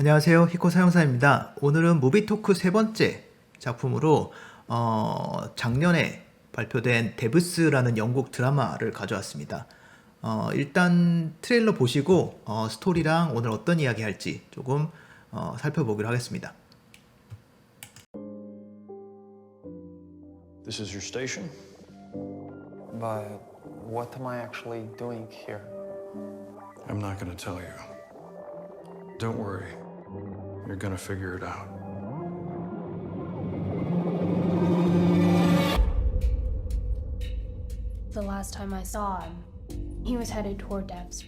안녕하세요. 히코 사용사입니다. 오늘은 무비토크 세 번째 작품으로 작년에 발표된 데브스라는 영국 드라마를 가져왔습니다. 일단 트레일러 보시고 스토리랑 오늘 어떤 이야기 할지 조금 살펴보기로 하겠습니다. This is your station? But what am I actually doing here? I'm not gonna tell you. Don't worry. You're gonna figure it out. The last time I saw him, he was headed toward Devs.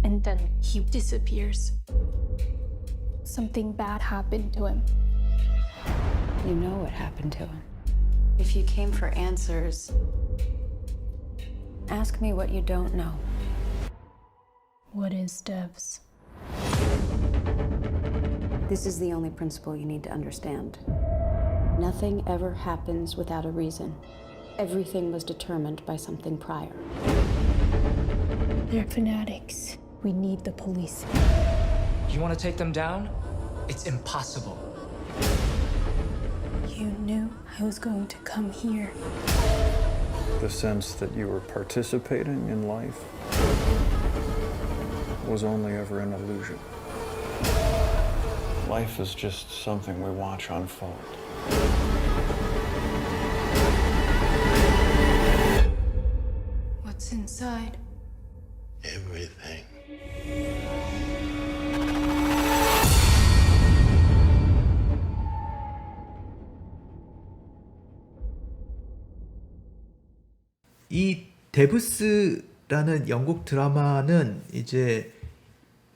And then he disappears. Something bad happened to him. You know what happened to him. If you came for answers, Ask me what you don't know. What is Devs? This is the only principle you need to understand. Nothing ever happens without a reason. Everything was determined by something prior. They're fanatics. We need the police. You want to take them down? It's impossible. You knew I was going to come here. The sense that you were participating in life was only ever an illusion. Life is just something we watch unfold. What's inside? Everything. 이 데브스라는 영국 드라마는 이제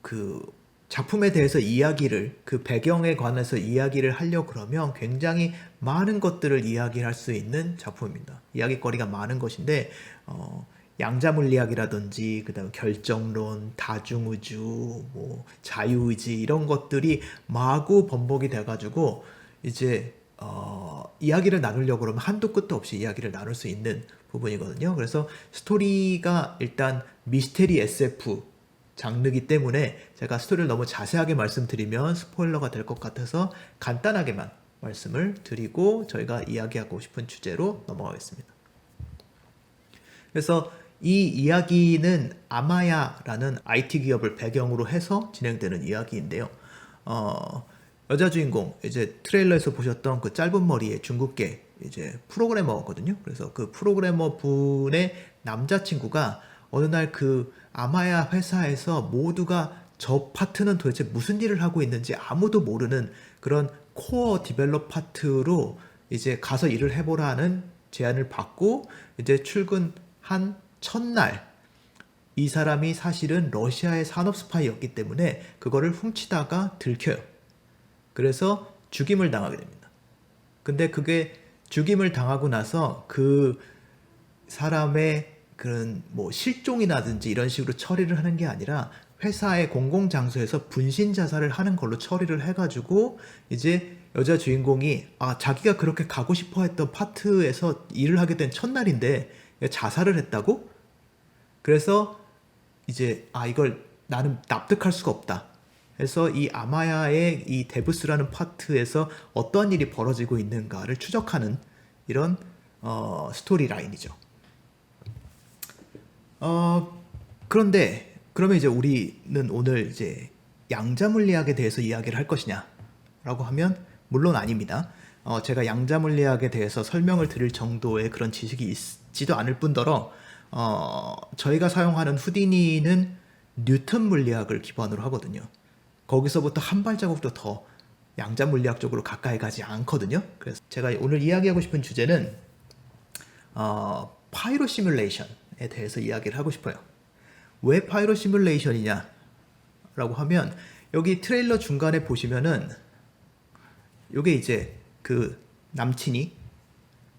그 작품에 대해서 이야기를 그 배경에 관해서 이야기를 하려 그러면 굉장히 많은 것들을 이야기할 수 있는 작품입니다. 이야기거리가 많은 것인데 양자 물리학이라든지 그다음에 결정론, 다중우주, 뭐 자유의지 이런 것들이 마구 번복이 돼가지고 이제 이야기를 나누려고 그러면 한도 끝도 없이 이야기를 나눌 수 있는 부분이거든요. 그래서 스토리가 일단 미스테리 SF 장르이기 때문에 제가 스토리를 너무 자세하게 말씀드리면 스포일러가 될 것 같아서 간단하게만 말씀을 드리고 저희가 이야기하고 싶은 주제로 넘어가겠습니다. 그래서 이 이야기는 아마야라는 IT 기업을 배경으로 해서 진행되는 이야기인데요. 여자 주인공 이제 트레일러에서 보셨던 그 짧은 머리의 중국계 이제 프로그래머거든요. 그래서 그 프로그래머 분의 남자친구가 어느 날 그 아마야 회사에서 모두가 저 파트는 도대체 무슨 일을 하고 있는지 아무도 모르는 그런 코어 디벨롭 파트로 이제 가서 일을 해보라는 제안을 받고 이제 출근한 첫날 이 사람이 사실은 러시아의 산업 스파이였기 때문에 그거를 훔치다가 들켜요. 그래서 죽임을 당하게 됩니다. 근데 그게 죽임을 당하고 나서 그 사람의 그런 뭐 실종이라든지 이런 식으로 처리를 하는 게 아니라 회사의 공공장소에서 분신 자살을 하는 걸로 처리를 해가지고 이제 여자 주인공이 자기가 그렇게 가고 싶어 했던 파트에서 일을 하게 된 첫날인데 자살을 했다고? 그래서 이제 이걸 나는 납득할 수가 없다. 그래서 이 아마야의 이 데브스라는 파트에서 어떤 일이 벌어지고 있는가를 추적하는 이런 스토리 라인이죠. 그런데 그러면 이제 우리는 오늘 이제 양자 물리학에 대해서 이야기를 할 것이냐라고 하면 물론 아닙니다. 제가 양자 물리학에 대해서 설명을 드릴 정도의 그런 지식이 있지도 않을 뿐더러 저희가 사용하는 후디니는 뉴턴 물리학을 기반으로 하거든요. 거기서부터 한 발자국도 더 양자 물리학 쪽으로 가까이 가지 않거든요. 그래서 제가 오늘 이야기하고 싶은 주제는 파이로 시뮬레이션에 대해서 이야기를 하고 싶어요. 왜 파이로 시뮬레이션이냐 라고 하면 여기 트레일러 중간에 보시면은 요게 이제 그 남친이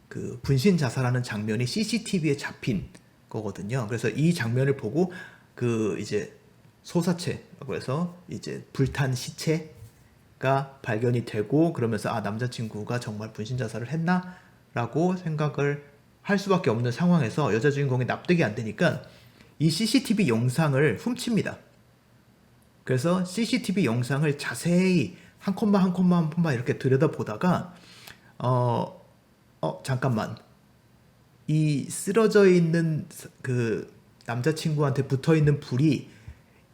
그 분신 자살하는 장면이 CCTV에 잡힌 거거든요. 그래서 이 장면을 보고 그 이제 소사체라고 해서 이제 불탄 시체가 발견이 되고 그러면서 남자친구가 정말 분신 자살을 했나? 라고 생각을 할 수밖에 없는 상황에서 여자 주인공이 납득이 안 되니까 이 CCTV 영상을 훔칩니다. 그래서 CCTV 영상을 자세히 한 컷만 한 컷만 한 컷만 이렇게 들여다보다가 잠깐만, 이 쓰러져 있는 그 남자친구한테 붙어 있는 불이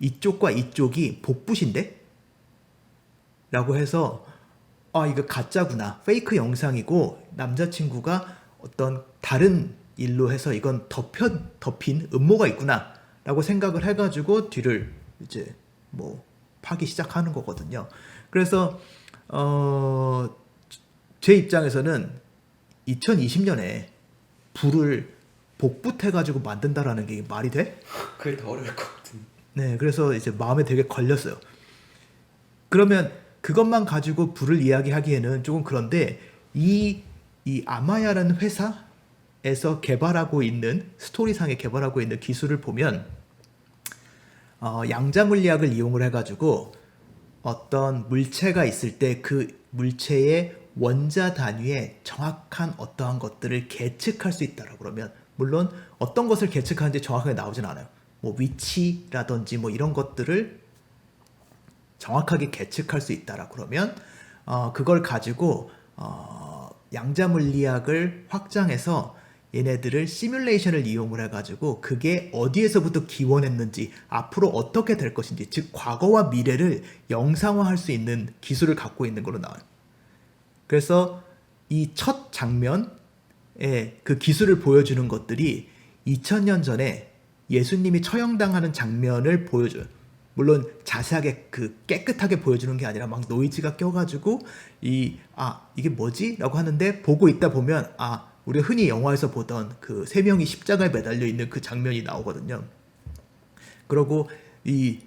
이쪽과 이쪽이 복붙인데? 라고 해서 이거 가짜구나, 페이크 영상이고 남자친구가 어떤 다른 일로 해서 이건 덮인 음모가 있구나 라고 생각을 해가지고 뒤를 이제 뭐 파기 시작하는 거거든요. 그래서 제 입장에서는 2020년에 불을 복붙해가지고 만든다라는 게 말이 돼? 그게 더 어려울 것 같은데. 네, 그래서 이제 마음에 되게 걸렸어요. 그러면 그것만 가지고 불을 이야기하기에는 조금 그런데 이 아마야라는 회사에서 개발하고 있는, 스토리상에 개발하고 있는 기술을 보면 양자 물리학을 이용을 해가지고 어떤 물체가 있을 때 그 물체의 원자 단위의 정확한 어떠한 것들을 계측할 수 있다라고 그러면, 물론 어떤 것을 계측하는지 정확하게 나오진 않아요. 뭐 위치라든지 뭐 이런 것들을 정확하게 계측할 수 있다라고 그러면 그걸 가지고 양자 물리학을 확장해서 얘네들을 시뮬레이션을 이용을 해가지고 그게 어디에서부터 기원했는지, 앞으로 어떻게 될 것인지, 즉 과거와 미래를 영상화할 수 있는 기술을 갖고 있는 걸로 나와요. 그래서 이 첫 장면에 그 기술을 보여주는 것들이 2000년 전에 예수님이 처형당하는 장면을 보여줘요. 물론 자세하게 깨끗하게 보여주는 게 아니라 막 노이즈가 껴가지고 이게 뭐지? 라고 하는데 보고 있다 보면 우리가 흔히 영화에서 보던 그 세 명이 십자가에 매달려 있는 그 장면이 나오거든요. 그리고 이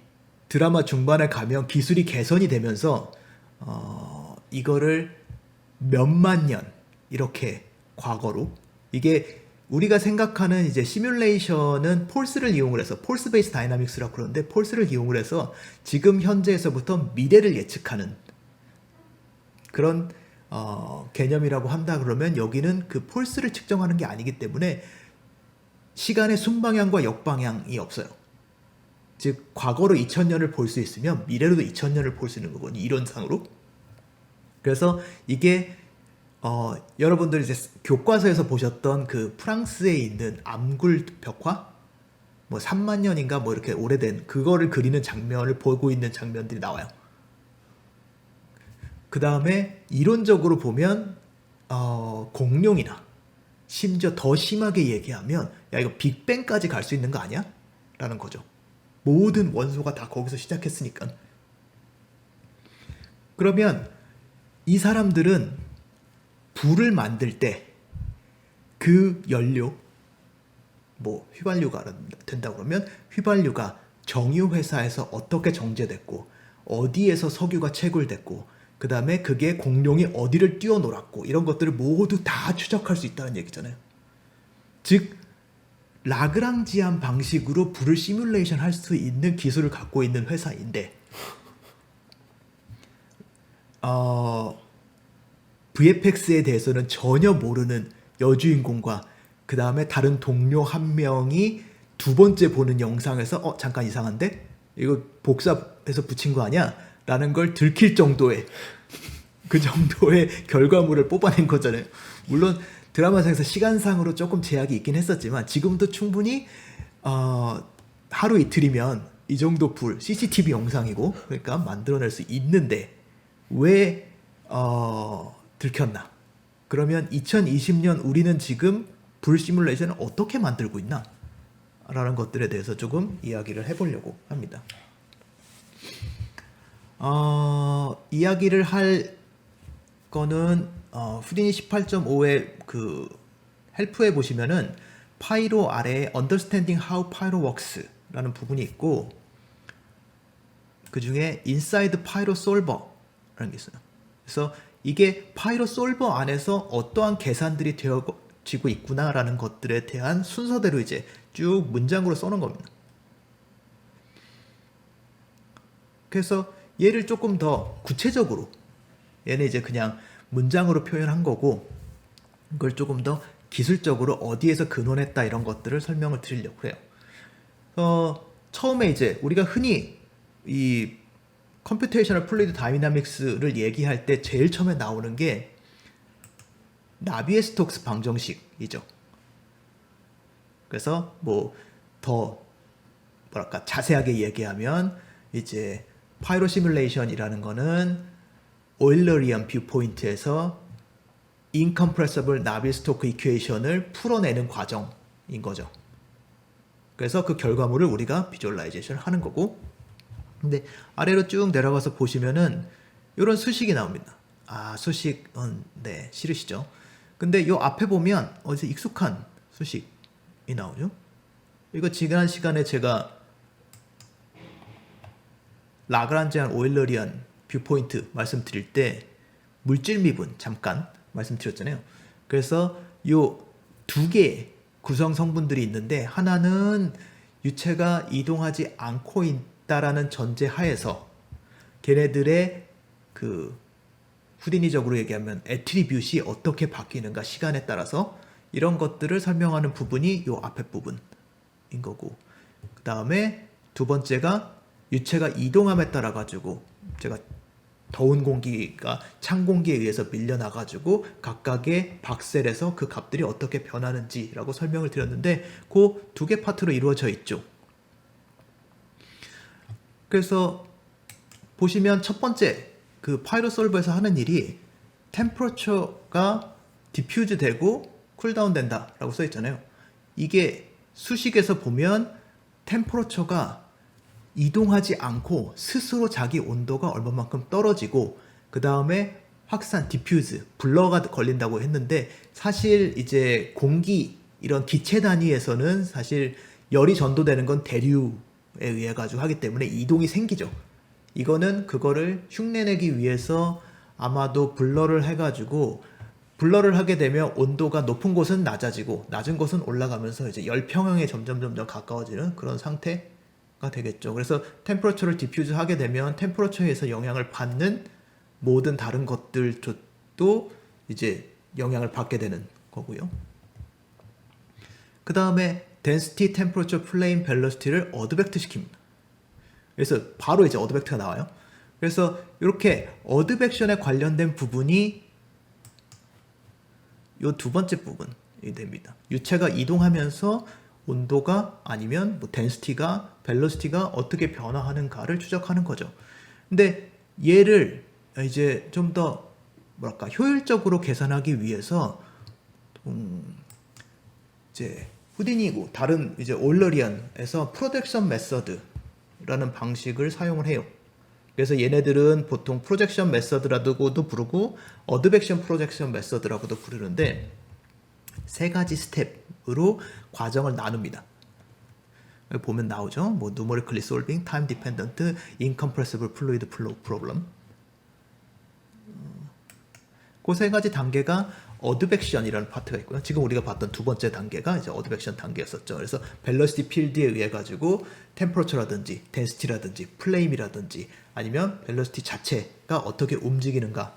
드라마 중반에 가면 기술이 개선이 되면서 이거를 몇만 년 이렇게 과거로, 이게 우리가 생각하는 이제 시뮬레이션은 폴스를 이용을 해서, 폴스 베이스 다이나믹스라고 그러는데 폴스를 이용을 해서 지금 현재에서부터 미래를 예측하는 그런 개념이라고 한다 그러면, 여기는 그 폴스를 측정하는 게 아니기 때문에 시간의 순방향과 역방향이 없어요. 즉 과거로 2000년을 볼 수 있으면 미래로도 2000년을 볼 수 있는 거거든요, 이론상으로. 그래서 이게 여러분들이 이제 교과서에서 보셨던 그 프랑스에 있는 암굴 벽화, 뭐 3만 년인가 뭐 이렇게 오래된 그거를 그리는 장면을 보고 있는 장면들이 나와요. 그 다음에 이론적으로 보면 공룡이나 심지어 더 심하게 얘기하면 야 이거 빅뱅까지 갈 수 있는 거 아니야? 라는 거죠. 모든 원소가 다 거기서 시작했으니까. 그러면 이 사람들은 불을 만들 때 그 연료, 뭐 휘발유가 된다 그러면 휘발유가 정유 회사에서 어떻게 정제됐고 어디에서 석유가 채굴됐고 그 다음에 그게 공룡이 어디를 뛰어놀았고 이런 것들을 모두 다 추적할 수 있다는 얘기잖아요. 즉 라그랑지안 방식으로 불을 시뮬레이션 할 수 있는 기술을 갖고 있는 회사인데 VFX에 대해서는 전혀 모르는 여주인공과 그 다음에 다른 동료 한 명이 두 번째 보는 영상에서 잠깐 이상한데? 이거 복사해서 붙인 거 아니야? 라는 걸 들킬 정도의 그 정도의 결과물을 뽑아낸 거잖아요. 물론 드라마상에서 시간상으로 조금 제약이 있긴 했었지만 지금도 충분히 하루 이틀이면 이 정도 불, CCTV 영상이고 그러니까 만들어낼 수 있는데 왜 들켰나? 그러면 2020년 우리는 지금 불 시뮬레이션을 어떻게 만들고 있나? 라는 것들에 대해서 조금 이야기를 해보려고 합니다. 이야기를 할 거는 후디니 18.5의 그 헬프에 보시면은 파이로 아래에 Understanding How Pyro Works 라는 부분이 있고 그 중에 Inside Pyro Solver 라는 게 있어요. 그래서 이게 파이로 솔버 안에서 어떠한 계산들이 되어지고 있구나라는 것들에 대한 순서대로 이제 쭉 문장으로 써놓은 겁니다. 그래서 얘를 조금 더 구체적으로, 얘는 이제 그냥 문장으로 표현한 거고 이걸 조금 더 기술적으로 어디에서 근원했다 이런 것들을 설명을 드리려고 해요. 처음에 이제 우리가 흔히 이 컴퓨테이셔널 플루이드 다이나믹스를 얘기할 때 제일 처음에 나오는 게 나비에-스톡스 방정식이죠. 그래서 뭐 더 뭐랄까 자세하게 얘기하면 이제 파이로 시뮬레이션이라는 거는 오일러리안 뷰포인트에서 인컴프레서블 나비-스토크 이퀘이션을 풀어내는 과정인 거죠. 그래서 그 결과물을 우리가 비주얼라이제이션을 하는 거고, 근데 아래로 쭉 내려가서 보시면은 이런 수식이 나옵니다. 아, 수식은 네 싫으시죠? 근데 요 앞에 보면 어디서 익숙한 수식이 나오죠? 이거 지난 시간에 제가 라그란지안 오일러리안 뷰포인트 말씀드릴 때 물질 미분 잠깐 말씀드렸잖아요. 그래서 요 두 개의 구성 성분들이 있는데 하나는 유체가 이동하지 않고 있다라는 전제 하에서 걔네들의 그 후디니적으로 얘기하면 애트리뷰시 어떻게 바뀌는가 시간에 따라서 이런 것들을 설명하는 부분이 요 앞에 부분인 거고, 그 다음에 두 번째가 유체가 이동함에 따라 가지고 제가 더운 공기가 찬 공기에 의해서 밀려나가지고 각각의 박셀에서 그 값들이 어떻게 변하는지라고 설명을 드렸는데 그 두 개 파트로 이루어져 있죠. 그래서 보시면 첫 번째 그 파이로솔버에서 하는 일이 템퍼러처가 디퓨즈 되고 쿨다운 된다라고 써 있잖아요. 이게 수식에서 보면 템퍼러처가 이동하지 않고 스스로 자기 온도가 얼마만큼 떨어지고 그 다음에 확산, 디퓨즈, 블러가 걸린다고 했는데 사실 이제 공기 이런 기체 단위에서는 사실 열이 전도되는 건 대류에 의해 가지고 하기 때문에 이동이 생기죠. 이거는 그거를 흉내내기 위해서 아마도 블러를 해가지고 블러를 하게 되면 온도가 높은 곳은 낮아지고 낮은 곳은 올라가면서 이제 열 평형에 점점 가까워지는 그런 상태가 되겠죠. 그래서 템퍼러처를 디퓨즈 하게 되면 템퍼러처에서 영향을 받는 모든 다른 것들도 이제 영향을 받게 되는 거고요. 그 다음에 density, temperature, flame, velocity를 어드벡트 시킵니다. 그래서 바로 이제 어드벡트가 나와요. 그래서 이렇게 어드벡션에 관련된 부분이 이 두 번째 부분이 됩니다. 유체가 이동하면서 온도가 아니면 뭐 density가, velocity가 어떻게 변화하는가를 추적하는 거죠. 근데 얘를 이제 좀 더 뭐랄까 효율적으로 계산하기 위해서 이제 후디니고 다른 이제 오일러리안에서 프로젝션 메서드라는 방식을 사용을 해요. 그래서 얘네들은 보통 프로젝션 메서드라고도 부르고 어드벡션 프로젝션 메서드라고도 부르는데 세 가지 스텝으로 과정을 나눕니다. 여기 보면 나오죠. 뭐 numerically solving, time dependent, incompressible fluid flow problem. 그 세 가지 단계가 어드벡션이라는 파트가 있고요. 지금 우리가 봤던 두 번째 단계가 이제 어드벡션 단계였었죠. 그래서 벨러시티 필드에 의해 가지고 템퍼러처라든지 덴시티라든지 플레임이라든지 아니면 벨러시티 자체가 어떻게 움직이는가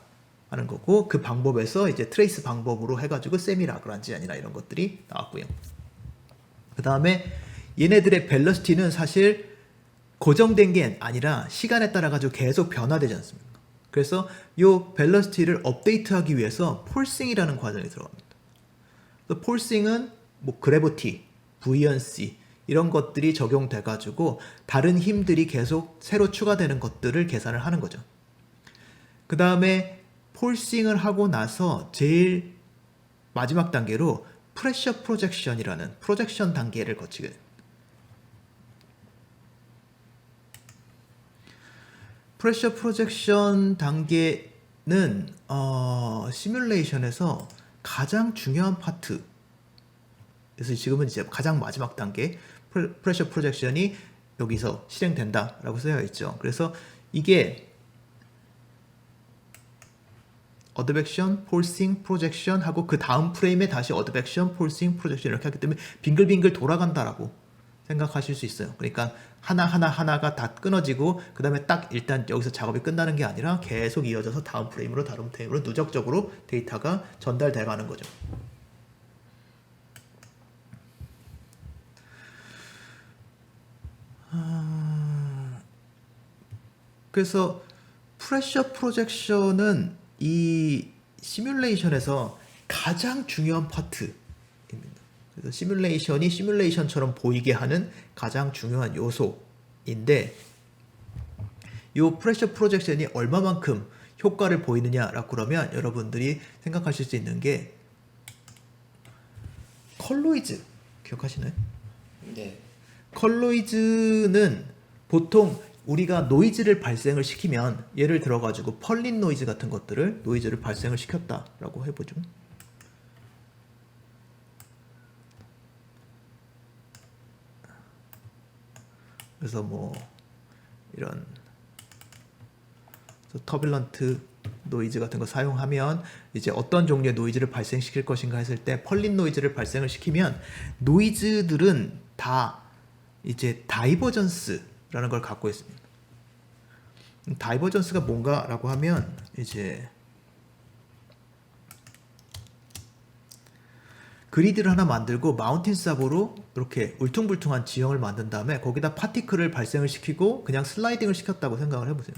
하는 거고, 그 방법에서 이제 트레이스 방법으로 해가지고 세미 라그란지안이나 이런 것들이 나왔고요. 그 다음에 얘네들의 벨러시티는 사실 고정된 게 아니라 시간에 따라 가지고 계속 변화되지 않습니까? 그래서 이 벨러시티를 업데이트하기 위해서 폴싱이라는 과정이 들어갑니다. 폴싱은 뭐 그래비티, 부이언시 이런 것들이 적용돼 가지고 다른 힘들이 계속 새로 추가되는 것들을 계산을 하는 거죠. 그 다음에 폴싱을 하고 나서 제일 마지막 단계로 프레셔 프로젝션이라는 프로젝션 단계를 거치게 됩니다. 프레셔 프로젝션 단계는 시뮬레이션에서 가장 중요한 파트. 그래서 지금은 이제 가장 마지막 단계 프레셔 프로젝션이 여기서 실행된다라고 쓰여 있죠. 그래서 이게 어드벡션, 폴싱, 프로젝션 하고 그 다음 프레임에 다시 어드벡션, 폴싱, 프로젝션 이렇게 하기 때문에 빙글빙글 돌아간다라고 생각하실 수 있어요. 그러니까 하나가 다 끊어지고 그 다음에 딱 일단 여기서 작업이 끝나는 게 아니라 계속 이어져서 다음 프레임으로 다음 프레임으로 누적적으로 데이터가 전달돼 가는 거죠. 그래서 프레셔 프로젝션은 이 시뮬레이션에서 가장 중요한 파트입니다. 그래서 시뮬레이션이 시뮬레이션처럼 보이게 하는 가장 중요한 요소인데 이 프레셔 프로젝션이 얼마만큼 효과를 보이느냐라고 그러면 여러분들이 생각하실 수 있는 게 컬로이즈 기억하시나요? 네. 컬로이즈는 보통 우리가 노이즈를 발생을 시키면 예를 들어 가지고 펄린 노이즈 같은 것들을 노이즈를 발생을 시켰다라고 해보죠. 그래서 뭐 이런 터뷸런트 노이즈 같은 거 사용하면 이제 어떤 종류의 노이즈를 발생시킬 것인가 했을 때 펄린 노이즈를 발생을 시키면 노이즈들은 다 이제 다이버전스라는 걸 갖고 있습니다. 다이버전스가 뭔가라고 하면 이제 그리드를 하나 만들고 마운틴 삽으로 이렇게 울퉁불퉁한 지형을 만든 다음에 거기다 파티클을 발생을 시키고 그냥 슬라이딩을 시켰다고 생각을 해보세요.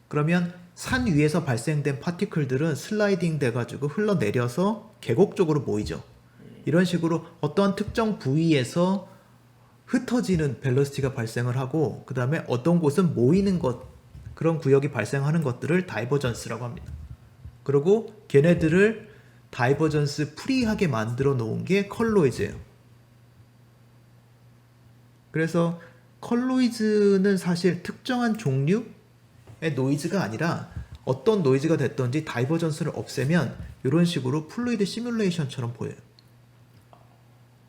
그러면 산 위에서 발생된 파티클들은 슬라이딩 돼가지고 흘러내려서 계곡 쪽으로 모이죠. 이런 식으로 어떤 특정 부위에서 흩어지는 벨로시티가 발생을 하고 그 다음에 어떤 곳은 모이는 것 그런 구역이 발생하는 것들을 다이버전스라고 합니다. 그리고 걔네들을 다이버전스 프리하게 만들어 놓은 게 컬로이즈예요. 그래서 컬로이즈는 사실 특정한 종류의 노이즈가 아니라 어떤 노이즈가 됐든지 다이버전스를 없애면 이런 식으로 플루이드 시뮬레이션처럼 보여요.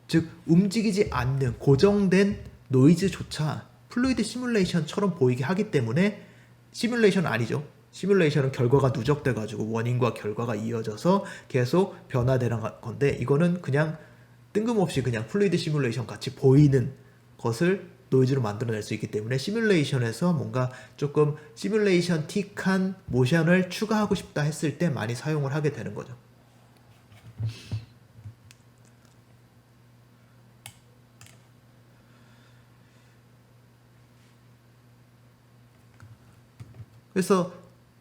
즉 움직이지 않는 고정된 노이즈조차 플루이드 시뮬레이션처럼 보이게 하기 때문에 시뮬레이션은 아니죠. 시뮬레이션은 결과가 누적돼 가지고 원인과 결과가 이어져서 계속 변화되는 건데 이거는 그냥 뜬금없이 그냥 플루이드 시뮬레이션 같이 보이는 것을 노이즈로 만들어낼 수 있기 때문에 시뮬레이션에서 뭔가 조금 시뮬레이션틱한 모션을 추가하고 싶다 했을 때 많이 사용을 하게 되는 거죠. 그래서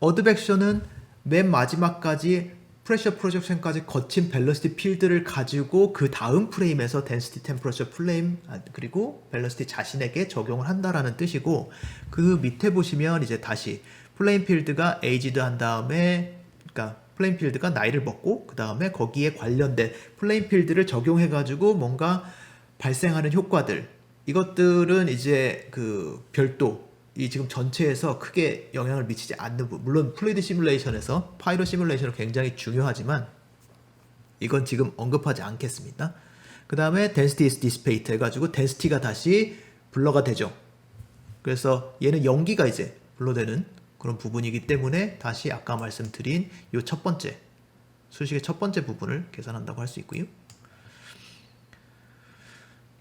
어드벡션은 맨 마지막까지 프레셔 프로젝션까지 거친 벨로시티 필드를 가지고 그 다음 프레임에서 덴시티 템퍼러처 플레임 그리고 벨로시티 자신에게 적용을 한다라는 뜻이고 그 밑에 보시면 이제 다시 플레임 필드가 에이지드 한 다음에 그러니까 플레임 필드가 나이를 먹고 그 다음에 거기에 관련된 플레임 필드를 적용해 가지고 뭔가 발생하는 효과들 이것들은 이제 그 별도 이 지금 전체에서 크게 영향을 미치지 않는 부분 물론 플루이드 시뮬레이션에서 파이로 시뮬레이션은 굉장히 중요하지만 이건 지금 언급하지 않겠습니다. 그 다음에 density is dissipate 해가지고 density가 다시 블러가 되죠. 그래서 얘는 연기가 이제 블러되는 그런 부분이기 때문에 다시 아까 말씀드린 이 첫 번째 수식의 첫 번째 부분을 계산한다고 할 수 있고요.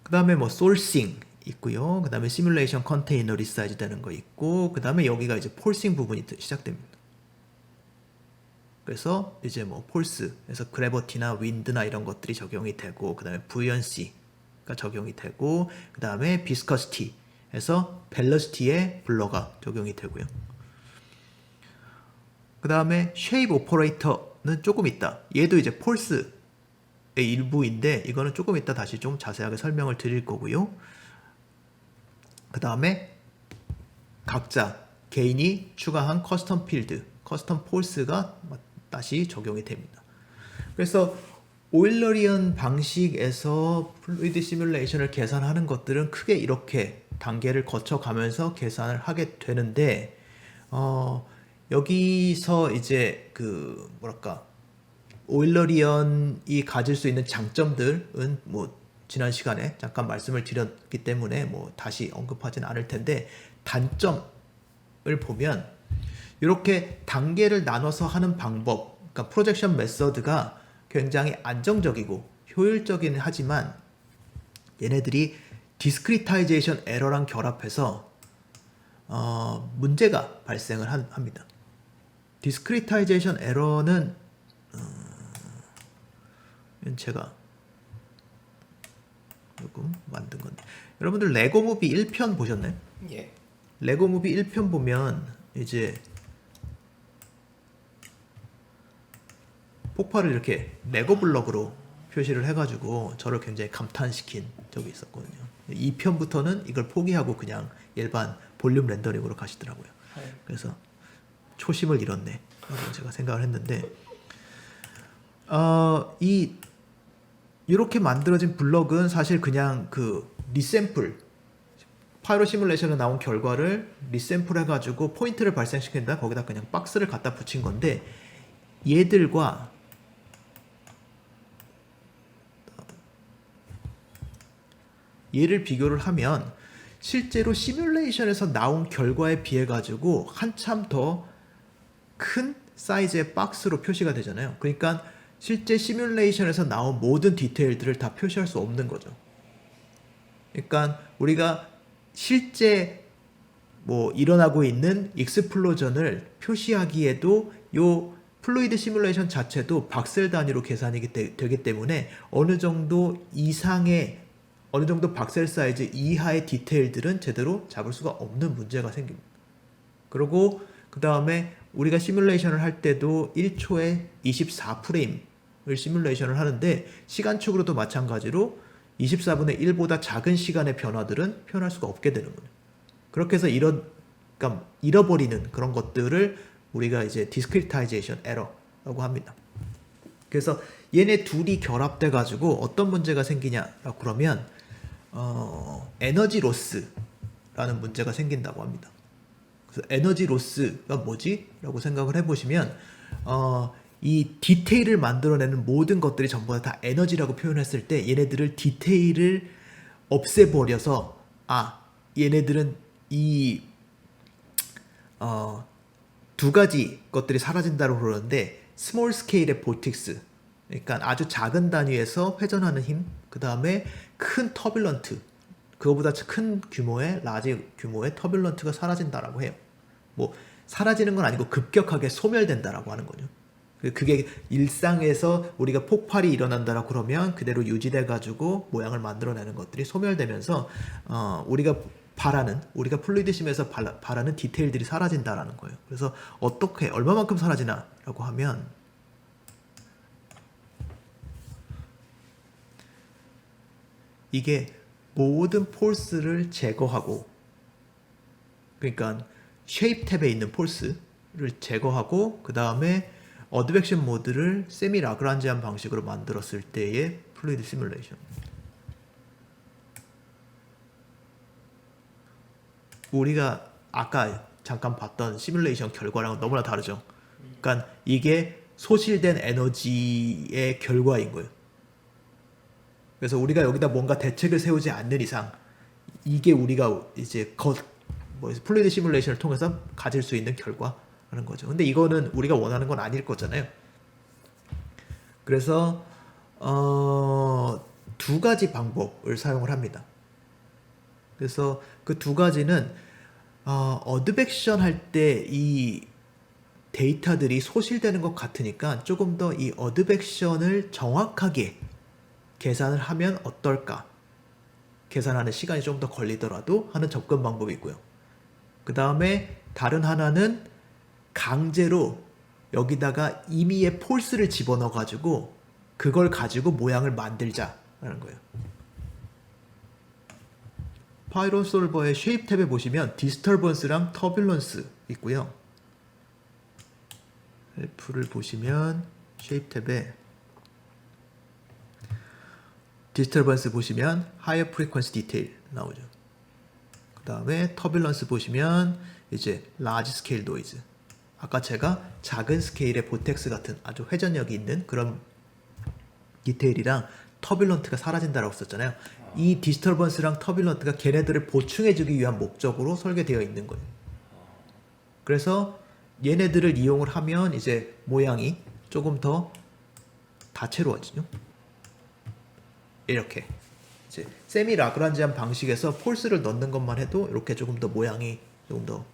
그 다음에 뭐 sourcing 있고요. 그 다음에 시뮬레이션 컨테이너 리사이즈 되는 거 있고 그 다음에 여기가 이제 폴싱 부분이 시작됩니다. 그래서 이제 뭐 폴스에서 그래버티나 윈드나 이런 것들이 적용이 되고 그 다음에 부연시가 적용이 되고 그 다음에 비스커시티에서 벨러시티의 블러가 적용이 되고요. 그 다음에 쉐이프 오퍼레이터는 조금 있다. 얘도 이제 폴스의 일부인데 이거는 조금 이따 다시 좀 자세하게 설명을 드릴 거고요. 그 다음에 각자 개인이 추가한 커스텀 필드, 커스텀 폴스가 다시 적용이 됩니다. 그래서 오일러리언 방식에서 플루이드 시뮬레이션을 계산하는 것들은 크게 이렇게 단계를 거쳐가면서 계산을 하게 되는데 여기서 이제 그 뭐랄까 오일러리언이 가질 수 있는 장점들은 뭐 지난 시간에 잠깐 말씀을 드렸기 때문에 뭐 다시 언급하지는 않을 텐데 단점을 보면 이렇게 단계를 나눠서 하는 방법 그러니까 프로젝션 메서드가 굉장히 안정적이고 효율적이긴 하지만 얘네들이 디스크리타이제이션 에러랑 결합해서 문제가 발생을 합니다. 디스크리타이제이션 에러는 제가 조금 만든 건데 여러분들 레고 무비 1편 보셨나요? 예. 레고 무비 1편 보면 이제 폭발을 이렇게 레고 블럭으로 표시를 해가지고 저를 굉장히 감탄시킨 적이 있었거든요. 2편부터는 이걸 포기하고 그냥 일반 볼륨 렌더링으로 가시더라고요. 그래서 초심을 잃었네 라고 제가 생각을 했는데 이렇게 만들어진 블럭은 사실 그냥 그 리샘플 파이로 시뮬레이션에 나온 결과를 리샘플 해가지고 포인트를 발생시킨다 거기다 그냥 박스를 갖다 붙인 건데 얘들과 얘를 비교를 하면 실제로 시뮬레이션에서 나온 결과에 비해 가지고 한참 더 큰 사이즈의 박스로 표시가 되잖아요. 그러니까 실제 시뮬레이션에서 나온 모든 디테일들을 다 표시할 수 없는 거죠. 그러니까 우리가 실제 뭐 일어나고 있는 익스플로전을 표시하기에도 요 플루이드 시뮬레이션 자체도 박셀 단위로 계산이 되기 때문에 어느 정도 박셀 사이즈 이하의 디테일들은 제대로 잡을 수가 없는 문제가 생깁니다. 그리고 그 다음에 우리가 시뮬레이션을 할 때도 1초에 24프레임을 시뮬레이션을 하는데 시간축으로도 마찬가지로 24분의 1보다 작은 시간의 변화들은 표현할 수가 없게 되는 거예요. 그렇게 해서 그러니까 잃어버리는 그런 것들을 우리가 이제 디스크리타이제이션 에러라고 합니다. 그래서 얘네 둘이 결합돼 가지고 어떤 문제가 생기냐라고 그러면 에너지 로스라는 문제가 생긴다고 합니다. 그래서 에너지 로스가 뭐지? 라고 생각을 해보시면 이 디테일을 만들어내는 모든 것들이 전부 다 에너지라고 표현했을 때 얘네들을 디테일을 없애버려서 얘네들은 이 두 가지 것들이 사라진다고 그러는데 스몰 스케일의 볼틱스 그러니까 아주 작은 단위에서 회전하는 힘 그 다음에 큰 터뷸런트 그거보다 큰 규모의 라지 규모의 터뷸런트가 사라진다라고 해요. 뭐 사라지는 건 아니고 급격하게 소멸된다라고 하는 거죠. 그게 일상에서 우리가 폭발이 일어난다라고 그러면 그대로 유지돼 가지고 모양을 만들어내는 것들이 소멸되면서 우리가 플루이드 심에서 바라는 디테일들이 사라진다라는 거예요. 그래서 어떻게 얼마만큼 사라지나라고 하면 이게 모든 폴스를 제거하고 그러니까 쉐입 탭에 있는 폴스를 제거하고 그 다음에 어드벡션 모드를 세미 라그란지안 방식으로 만들었을 때의 플루이드 시뮬레이션. 우리가 아까 잠깐 봤던 시뮬레이션 결과랑은 너무나 다르죠. 그러니까 이게 소실된 에너지의 결과인 거예요. 그래서 우리가 여기다 뭔가 대책을 세우지 않는 이상 이게 우리가 이제 플루이드 시뮬레이션을 통해서 가질 수 있는 결과라는 거죠. 근데 이거는 우리가 원하는 건 아닐 거잖아요. 그래서 두 가지 방법을 사용을 합니다. 그래서 그 두 가지는 어드벡션 할 때 이 데이터들이 소실되는 것 같으니까 조금 더 이 어드벡션을 정확하게 계산을 하면 어떨까? 계산하는 시간이 좀 더 걸리더라도 하는 접근 방법이 있고요. 그 다음에 다른 하나는 강제로 여기다가 임의의 폴스를 집어넣어 가지고 그걸 가지고 모양을 만들자라는 거예요. 파이론 솔버의 쉐입 탭에 보시면 디스터번스랑 터뷸런스 있고요. 헬프를 보시면 쉐입 탭에 디스터번스 보시면 하이어 프리퀀시 디테일 나오죠. 그 다음에 터뷸런스 보시면 이제 라지 스케일 노이즈. 아까 제가 작은 스케일의 보텍스 같은 아주 회전력이 있는 그런 디테일이랑 터뷸런트가 사라진다라고 썼잖아요. 이 디스터번스랑 터뷸런트가 걔네들을 보충해주기 위한 목적으로 설계되어 있는 거예요. 그래서 얘네들을 이용을 하면 이제 모양이 조금 더 다채로워지죠. 이렇게 이제 세미 라그란지안 방식에서 폴스를 넣는 것만 해도 이렇게 조금 더 모양이 조금 더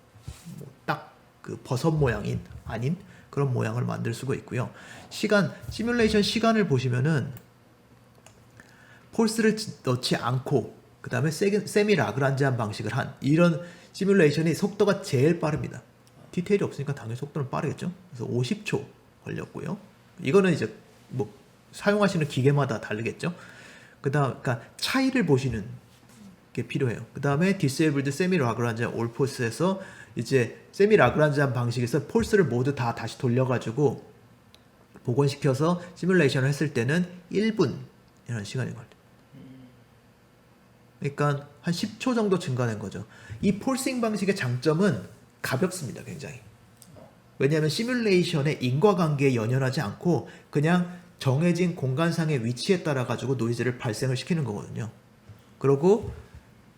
딱 그 버섯 모양인 아닌 그런 모양을 만들 수가 있고요. 시뮬레이션 시간을 보시면은 폴스를 넣지 않고 그 다음에 세미 라그란지안 방식을 한 이런 시뮬레이션이 속도가 제일 빠릅니다. 디테일이 없으니까 당연히 속도는 빠르겠죠. 그래서 50초 걸렸고요. 이거는 이제 뭐 사용하시는 기계마다 다르겠죠. 그러니까 차이를 보시는 게 필요해요. 그 다음에 디세이블드 세미 라그란지안 올 폴스에서 이제 세미 라그란지안 방식에서 폴스를 모두 다 다시 돌려가지고 복원시켜서 시뮬레이션을 했을 때는 1분이라는 시간이 걸려요. 그러니까 한 10초 정도 증가된 거죠. 이 폴싱 방식의 장점은 가볍습니다. 굉장히. 왜냐하면 시뮬레이션의 인과관계에 연연하지 않고 그냥 정해진 공간상의 위치에 따라 가지고 노이즈를 발생을 시키는 거거든요. 그리고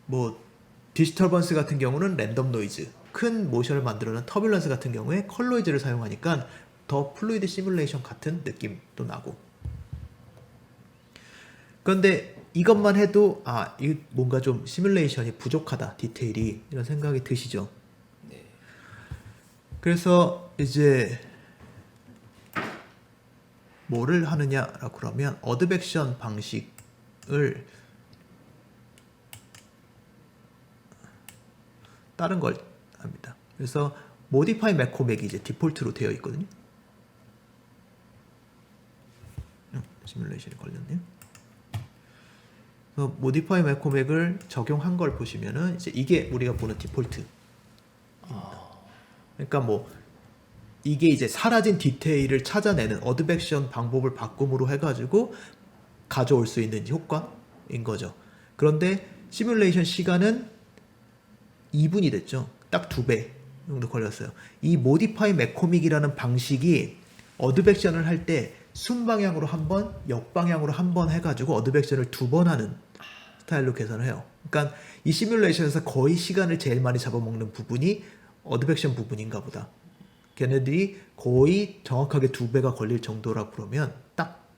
뭐 디스터번스 같은 경우는 랜덤 노이즈, 큰 모션을 만들어낸 터뷸런스 같은 경우에 컬로이즈를 사용하니까 더 플루이드 시뮬레이션 같은 느낌도 나고. 그런데 이것만 해도 이 뭔가 좀 시뮬레이션이 부족하다, 디테일이, 이런 생각이 드시죠. 그래서 이제 뭐를 하느냐라고 그러면 어드벡션 방식을 다른 걸 합니다. 그래서 모디파이 매코맥이 이제 디폴트로 되어 있거든요. 시뮬레이션이 걸렸네요. 그래서 모디파이 매코맥을 적용한 걸 보시면은 이제 이게 우리가 보는 디폴트. 그러니까 뭐 이게 이제 사라진 디테일을 찾아내는 어드벡션 방법을 바꿈으로 해가지고 가져올 수 있는 효과인 거죠. 그런데 시뮬레이션 시간은 2분이 됐죠. 딱 2배 정도 걸렸어요. 이 모디파이 매코믹이라는 방식이 어드벡션을 할 때 순방향으로 한 번, 역방향으로 한 번 해가지고 어드벡션을 2번 하는 스타일로 계산을 해요. 그러니까 이 시뮬레이션에서 거의 시간을 제일 많이 잡아먹는 부분이 어드벡션 부분인가 보다. 걔네들이 거의 정확하게 2배가 걸릴 정도라 그러면 딱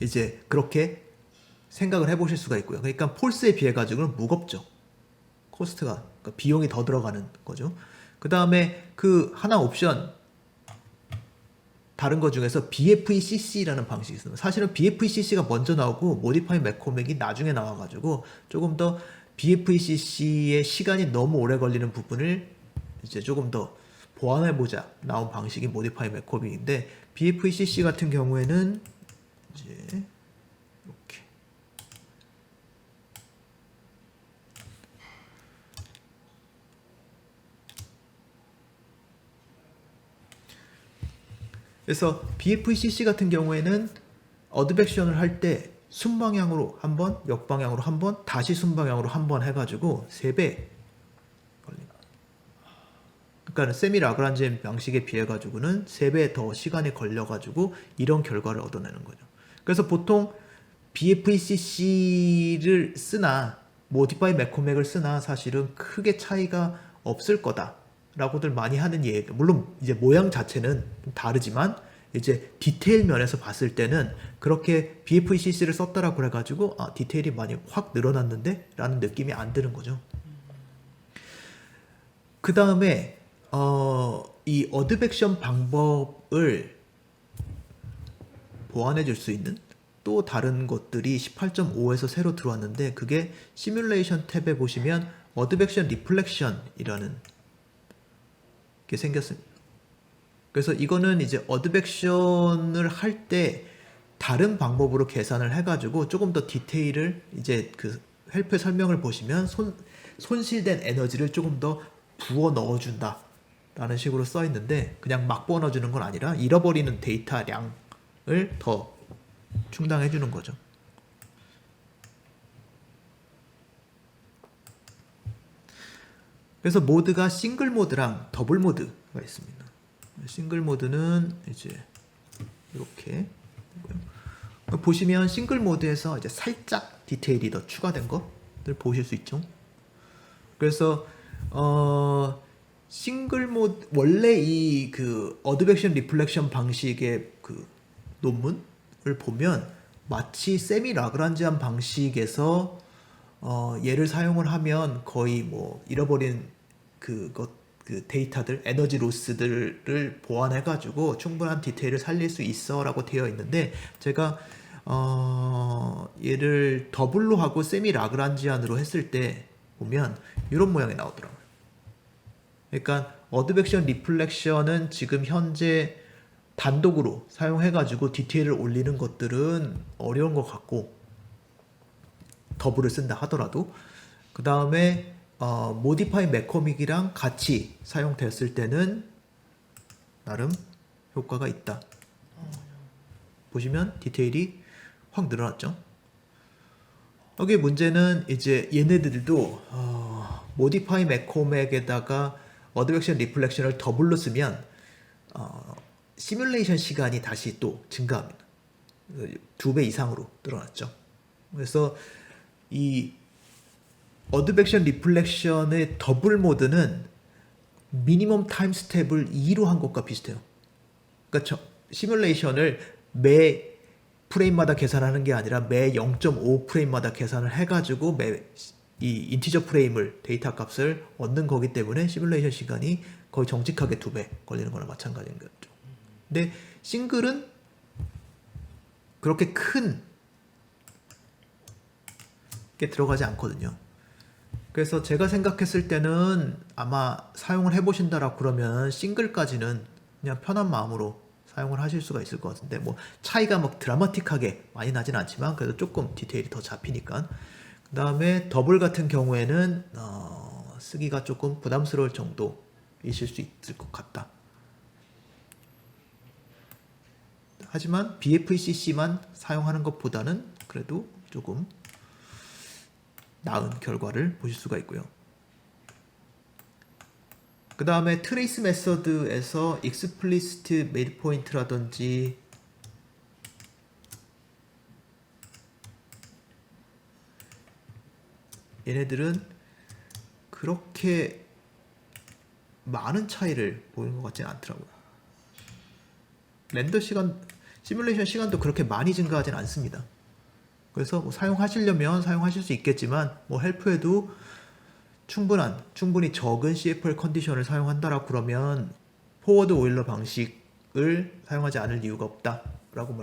이제 그렇게 생각을 해보실 수가 있고요. 그러니까 폴스에 비해 가지고는 무겁죠. 코스트가, 그러니까 비용이 더 들어가는 거죠. 그 다음에 그 하나 옵션 다른 것 중에서 BFECC라는 방식이 있습니다. 사실은 BFECC가 먼저 나오고 모디파이 매코맥이 나중에 나와가지고 조금 더 BFECC의 시간이 너무 오래 걸리는 부분을 이제 조금 더 보완해보자 나온 방식이 모디파이 매코맥인데, BFECC 같은 경우에는 이제 이렇게 그래서 BFECC 같은 경우에는 어드벡션을 할 때 순방향으로 한 번, 역방향으로 한 번, 다시 순방향으로 한 번 해가지고 3배 걸립니다. 그러니까 세미 라그란지안 방식에 비해 가지고는 3배 더 시간이 걸려가지고 이런 결과를 얻어내는 거죠. 그래서 보통 BFECC를 쓰나 모디파이 매코맥을 쓰나 사실은 크게 차이가 없을 거다라고들 많이 하는 얘기. 물론 이제 모양 자체는 좀 다르지만 이제 디테일 면에서 봤을 때는 그렇게 BFECC를 썼다라고 그래가지고 디테일이 많이 확 늘어났는데 라는 느낌이 안 드는 거죠. 그 다음에 이 어드벡션 방법을 보완해 줄 수 있는 또 다른 것들이 18.5에서 새로 들어왔는데, 그게 시뮬레이션 탭에 보시면 어드벡션 리플렉션이라는 게 생겼습니다. 그래서 이거는 이제 어드벡션을 할 때 다른 방법으로 계산을 해가지고 조금 더 디테일을 이제 그 헬프의 설명을 보시면 손실된 에너지를 조금 더 부어 넣어준다 라는 식으로 써 있는데, 그냥 막 부어 넣어주는 건 아니라 잃어버리는 데이터량을 더 충당해 주는 거죠. 그래서 모드가 싱글 모드랑 더블 모드가 있습니다. 싱글 모드는 이제 이렇게 보시면 싱글 모드에서 이제 살짝 디테일이 더 추가된 것들 보실 수 있죠. 그래서 싱글 모드 원래 이 그 어드벡션 리플렉션 방식의 그 논문을 보면 마치 세미 라그란지안 방식에서 얘를 사용을 하면 거의 뭐 잃어버린 그 데이터들, 에너지 로스들을 보완해가지고 충분한 디테일을 살릴 수 있어라고 되어 있는데, 제가 얘를 더블로 하고 세미 라그란지안으로 했을 때 보면 이런 모양이 나오더라고요. 그러니까 어드벡션 리플렉션은 지금 현재 단독으로 사용해가지고 디테일을 올리는 것들은 어려운 것 같고, 더블을 쓴다 하더라도 그 다음에 모디파이 메커믹이랑 같이 사용됐을 때는 나름 효과가 있다. 보시면 디테일이 확 늘어났죠. 여기 문제는 이제 얘네들도 모디파이 메커믹에다가 어드벡션 리플렉션을 더블로 쓰면 시뮬레이션 시간이 다시 또 증가합니다. 2배 이상으로 늘어났죠. 그래서 이 어드벡션 리플렉션의 더블 모드는 미니멈 타임 스텝을 2로 한 것과 비슷해요. 그러니까 시뮬레이션을 매 프레임마다 계산하는 게 아니라 매 0.5 프레임마다 계산을 해가지고 이 인티저 프레임을, 데이터 값을 얻는 거기 때문에 시뮬레이션 시간이 거의 정직하게 2배 걸리는 거나 마찬가지인 거죠. 근데 싱글은 그렇게 큰 게 들어가지 않거든요. 그래서 제가 생각했을 때는 아마 사용을 해보신다라고 그러면 싱글까지는 그냥 편한 마음으로 사용을 하실 수가 있을 것 같은데, 뭐 차이가 막 드라마틱하게 많이 나진 않지만 그래도 조금 디테일이 더 잡히니까. 그 다음에 더블 같은 경우에는 쓰기가 조금 부담스러울 정도이실 수 있을 것 같다. 하지만 BFCC만 사용하는 것보다는 그래도 조금 나은 결과를 보실 수가 있고요. 그 다음에 트레이스 메서드에서 익스플리시트 메이드 포인트라든지 얘네들은 그렇게 많은 차이를 보이는 것 같지는 않더라고요. 렌더 시간, 시뮬레이션 시간도 그렇게 많이 증가하진 않습니다. 그래서 뭐 사용하시려면 사용하실 수 있겠지만, 뭐 헬프에도 충분히 적은 CFL 컨디션을 사용한다라고 그러면 포워드 오일러 방식을 사용하지 않을 이유가 없다라고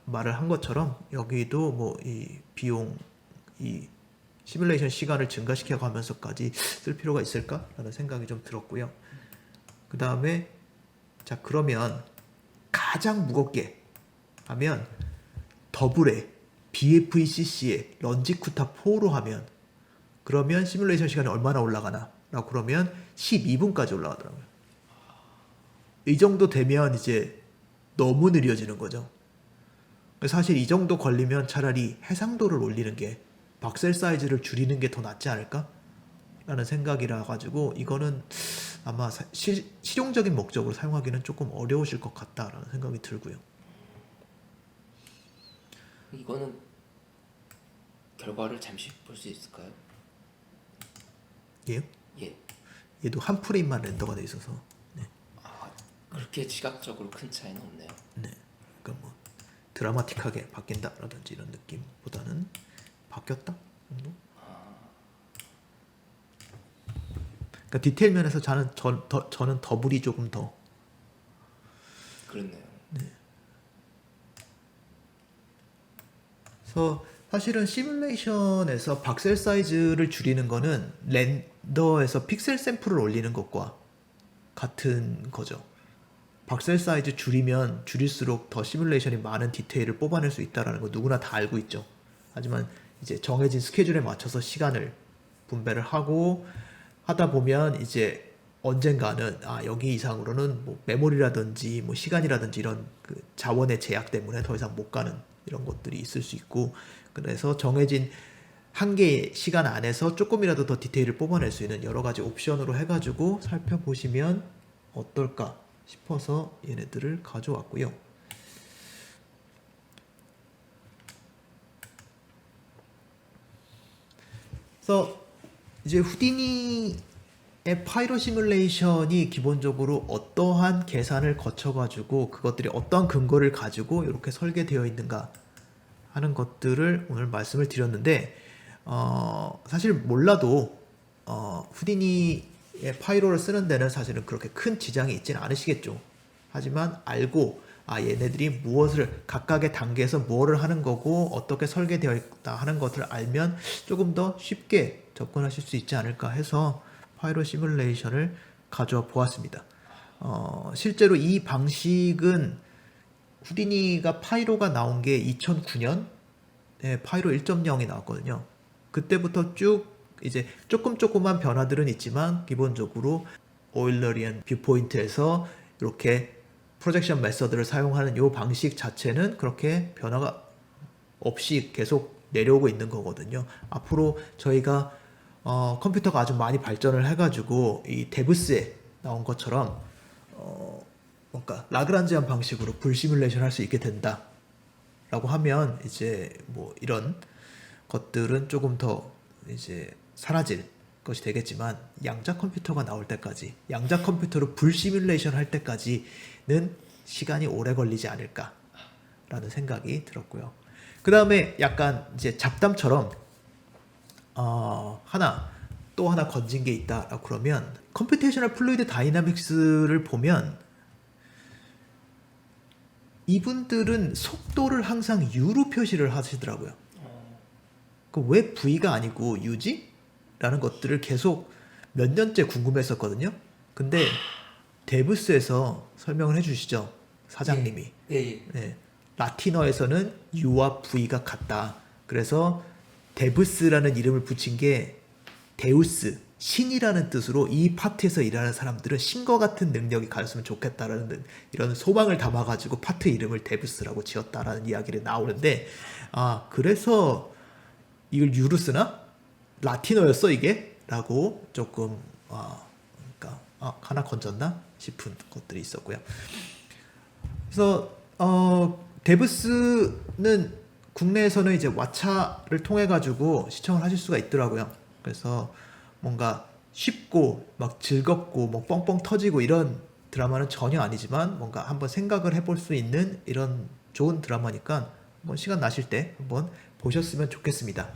말을 한 것처럼, 여기도 뭐 이 비용, 이 시뮬레이션 시간을 증가시켜 가면서까지 쓸 필요가 있을까라는 생각이 좀 들었고요. 그 다음에 자, 그러면 가장 무겁게 하면 더블에 BFECC에 런지쿠타 4로 하면, 그러면 시뮬레이션 시간이 얼마나 올라가나 라고 그러면 12분까지 올라가더라고요. 이 정도 되면 이제 너무 느려지는 거죠. 사실 이 정도 걸리면 차라리 해상도를 올리는 게, 박셀 사이즈를 줄이는 게 더 낫지 않을까? 라는 생각이라 가지고 이거는 아마 실용적인 목적으로 사용하기는 조금 어려우실 것 같다라는 생각이 들고요. 이거는 결과를 잠시 볼 수 있을까요? 얘요? 예. 얘도 한 프레임만 렌더가 돼 있어서. 네. 아, 그렇게 지각적으로 큰 차이는 없네요. 네. 그러니까 뭐 드라마틱하게 바뀐다라든지 이런 느낌보다는 바뀌었다 정도? 그러니까 디테일 면에서 저는 더블이 조금 더. 그렇네요. 그래서 사실은 시뮬레이션에서 박셀 사이즈를 줄이는 거는 렌더에서 픽셀 샘플을 올리는 것과 같은 거죠. 박셀 사이즈 줄이면 줄일수록 더 시뮬레이션이 많은 디테일을 뽑아낼 수 있다는 거 누구나 다 알고 있죠. 하지만 이제 정해진 스케줄에 맞춰서 시간을 분배를 하고 하다 보면 이제 언젠가는 여기 이상으로는 뭐 메모리라든지 뭐 시간이라든지 이런 그 자원의 제약 때문에 더 이상 못 가는 이런 것들이 있을 수 있고, 그래서 정해진 한계의 시간 안에서 조금이라도 더 디테일을 뽑아낼 수 있는 여러 가지 옵션으로 해가지고 살펴보시면 어떨까 싶어서 얘네들을 가져왔고요. 그래서 이제 후디니의 파이로 시뮬레이션이 기본적으로 어떠한 계산을 거쳐가지고 그것들이 어떠한 근거를 가지고 이렇게 설계되어 있는가 하는 것들을 오늘 말씀을 드렸는데, 사실 몰라도 후디니의 파이로를 쓰는 데는 사실은 그렇게 큰 지장이 있지는 않으시겠죠. 하지만 알고 얘네들이 무엇을 각각의 단계에서 뭐를 하는 거고 어떻게 설계되어 있다 하는 것을 알면 조금 더 쉽게 접근하실 수 있지 않을까 해서 파이로 시뮬레이션을 가져와 보았습니다. 실제로 이 방식은 후디니가 파이로가 나온 게 2009년 파이로 1.0이 나왔거든요. 그때부터 쭉 이제 조금만 변화들은 있지만 기본적으로 오일러리안 뷰포인트에서 이렇게 프로젝션 메서드를 사용하는 이 방식 자체는 그렇게 변화가 없이 계속 내려오고 있는 거거든요. 앞으로 저희가 컴퓨터가 아주 많이 발전을 해가지고 이 데브스에 나온 것처럼 뭔가 라그란지안 방식으로 불 시뮬레이션 할 수 있게 된다 라고 하면 이제 뭐 이런 것들은 조금 더 이제 사라질 것이 되겠지만 양자 컴퓨터가 나올 때까지 양자 컴퓨터로 불 시뮬레이션 할 때까지는 시간이 오래 걸리지 않을까 라는 생각이 들었고요. 그 다음에 약간 이제 잡담처럼 또 하나 건진 게 있다라고 그러면 컴퓨테이셔널 플루이드 다이나믹스를 보면 이분들은 속도를 항상 U로 표시를 하시더라고요. 왜 V가 아니고 U지? 라는 것들을 계속 몇 년째 궁금했었거든요. 근데 데브스에서 설명을 해주시죠. 사장님이. 네. 라틴어에서는 U와 V가 같다. 그래서 데브스라는 이름을 붙인 게 데우스, 신이라는 뜻으로 이 파트에서 일하는 사람들은 신과 같은 능력이 가졌으면 좋겠다라는 이런 소망을 담아가지고 파트 이름을 데브스라고 지었다라는 이야기를 나오는데 그래서 이걸 U로 쓰나? 라틴어였어 이게? 라고 조금 그러니까 하나 건졌나? 싶은 것들이 있었고요. 그래서 데브스는 국내에서는 이제 왓챠를 통해 가지고 시청을 하실 수가 있더라고요. 그래서 뭔가 쉽고 막 즐겁고 뭐 뻥뻥 터지고 이런 드라마는 전혀 아니지만 뭔가 한번 생각을 해볼 수 있는 이런 좋은 드라마니까 한번 시간 나실 때 한번 보셨으면 좋겠습니다.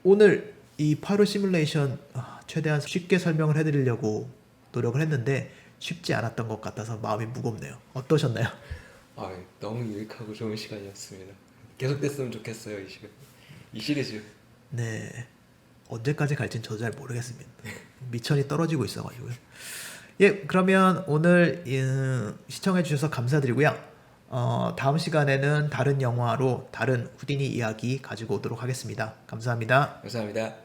오늘 이 파이로 시뮬레이션 최대한 쉽게 설명을 해드리려고 노력을 했는데 쉽지 않았던 것 같아서 마음이 무겁네요. 어떠셨나요? 너무 유익하고 좋은 시간이었습니다. 계속됐으면 좋겠어요, 이 시리즈. 네. 언제까지 갈지는 저도 잘 모르겠습니다. 미천이 떨어지고 있어가지고요. 예, 그러면 오늘 시청해 주셔서 감사드리고요. 다음 시간에는 다른 영화로 다른 후디니 이야기 가지고 오도록 하겠습니다. 감사합니다. 감사합니다.